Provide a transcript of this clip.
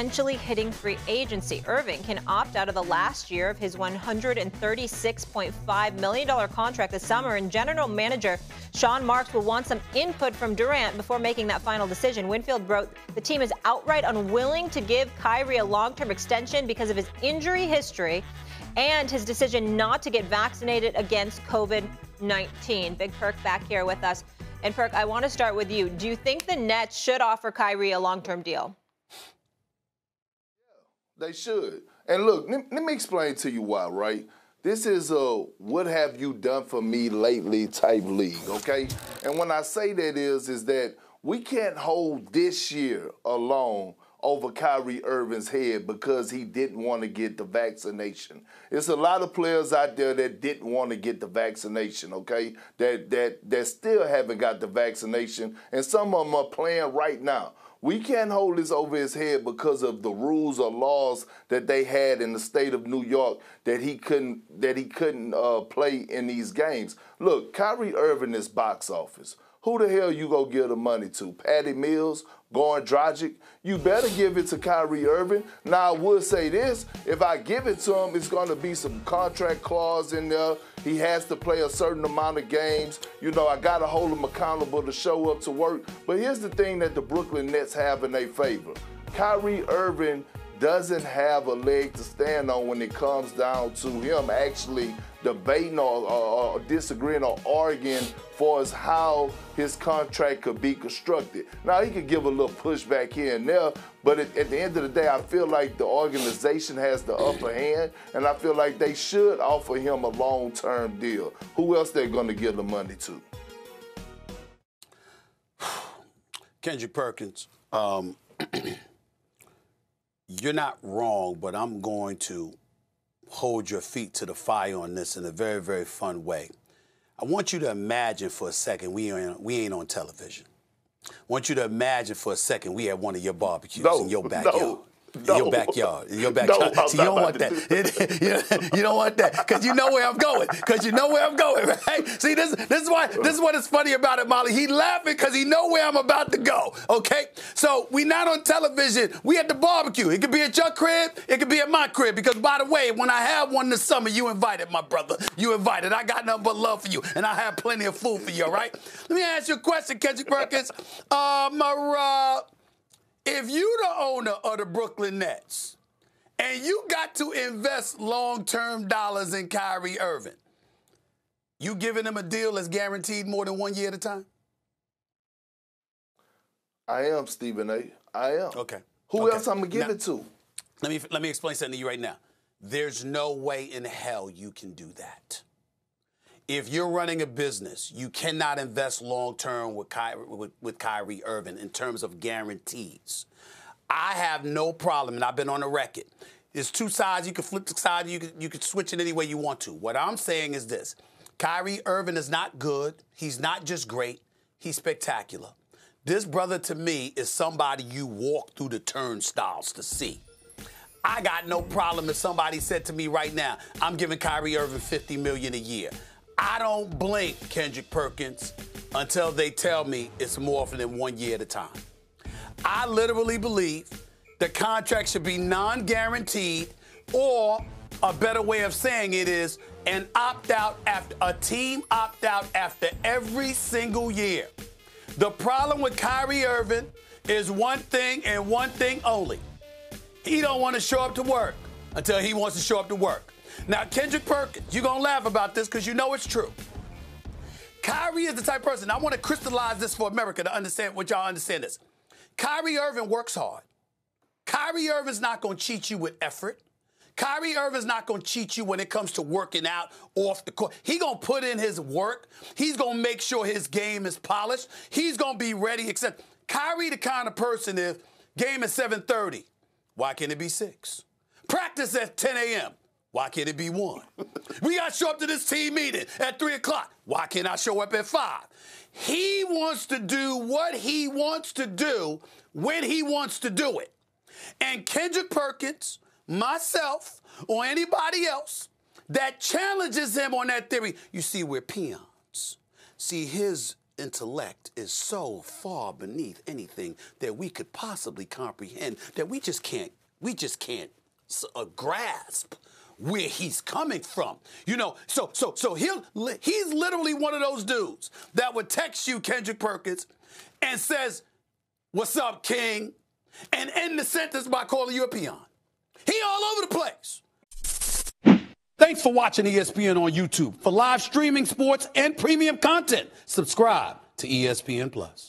potentially hitting free agency. Irving can opt out of the last year of his $136.5 million contract this summer, and general manager Sean Marks will want some input from Durant before making that final decision. Winfield wrote the team is outright unwilling to give Kyrie a long-term extension because of his injury history and his decision not to get vaccinated against COVID-19. Big Perk back here with us. And Perk, I want to start with you. Do you think the Nets should offer Kyrie a long-term deal? Yeah, they should. And look, let me explain to you why, right? This is a what have you done for me lately type league, okay? And when I say that is that we can't hold this year alone over Kyrie Irving's head because he didn't want to get the vaccination. It's a lot of players out there that didn't want to get the vaccination, okay, that still haven't got the vaccination, and some of them are playing right now. We can't hold this over his head because of the rules or laws that they had in the state of New York that he couldn't play in these games. Look, Kyrie Irving is box office. Who the hell you go give the money to? Patty Mills, Goran Dragic? You better give it to Kyrie Irving. Now, I would say this. If I give it to him, it's going to be some contract clause in there. He has to play a certain amount of games. You know, I got to hold him accountable to show up to work. But here's the thing that the Brooklyn Nets have in their favor. Kyrie Irving doesn't have a leg to stand on when it comes down to him actually debating or disagreeing or arguing for as how his contract could be constructed. Now, he could give a little pushback here and there, but at the end of the day, I feel like the organization has the upper hand, and I feel like they should offer him a long-term deal. Who else they're going to give the money to? Kendrick Perkins, you're not wrong, but I'm going to hold your feet to the fire on this in a very, very fun way. I want you to imagine for a second we ain't on television. I want you to imagine for a second we at one of your barbecues in your backyard. In your backyard. See, you don't want that. You don't want that because you know where I'm going. Right? See, this is what is funny about it, Molly. He laughing because he know where I'm about to go. Okay, so we not on television. We at the barbecue. It could be at your crib. It could be at my crib. Because by the way, when I have one this summer, you invited, my brother. You invited. I got nothing but love for you, and I have plenty of food for you. All right. Let me ask you a question, Kendrick Perkins. If you the owner of the Brooklyn Nets and you got to invest long-term dollars in Kyrie Irving, you giving him a deal that's guaranteed more than 1 year at a time? I am, Stephen A. I am. Okay. Who else I'm going to give it to? Let me explain something to you right now. There's no way in hell you can do that. If you're running a business, you cannot invest long-term with Kyrie Irving in terms of guarantees. I have no problem, and I've been on the record. There's two sides. You can flip the side. You can switch it any way you want to. What I'm saying is this. Kyrie Irving is not good. He's not just great. He's spectacular. This brother, to me, is somebody you walk through the turnstiles to see. I got no problem if somebody said to me right now, I'm giving Kyrie Irving $50 million a year. I don't blink, Kendrick Perkins, until they tell me it's more than 1 year at a time. I literally believe the contract should be non-guaranteed, or a better way of saying it is an opt-out after a team opt-out after every single year. The problem with Kyrie Irving is one thing and one thing only. He don't want to show up to work until he wants to show up to work. Now, Kendrick Perkins, you're going to laugh about this because you know it's true. Kyrie is the type of person, I want to crystallize this for America to understand, what y'all understand this. Kyrie Irving works hard. Kyrie Irving's not going to cheat you with effort. Kyrie Irving's not going to cheat you when it comes to working out off the court. He's going to put in his work. He's going to make sure his game is polished. He's going to be ready, except Kyrie the kind of person, if game is 7:30, why can't it be 6? Practice at 10 a.m. Why can't it be 1? We got to show up to this team meeting at 3 o'clock. Why can't I show up at 5? He wants to do what he wants to do when he wants to do it. And Kendrick Perkins, myself, or anybody else that challenges him on that theory, you see, we're peons. See, his intellect is so far beneath anything that we could possibly comprehend that we just can't grasp where he's coming from. You know, so he's literally one of those dudes that would text you, Kendrick Perkins, and says, "What's up, King?" and end the sentence by calling you a peon. He all over the place. Thanks for watching ESPN on YouTube. For live streaming, sports, and premium content, subscribe to ESPN+.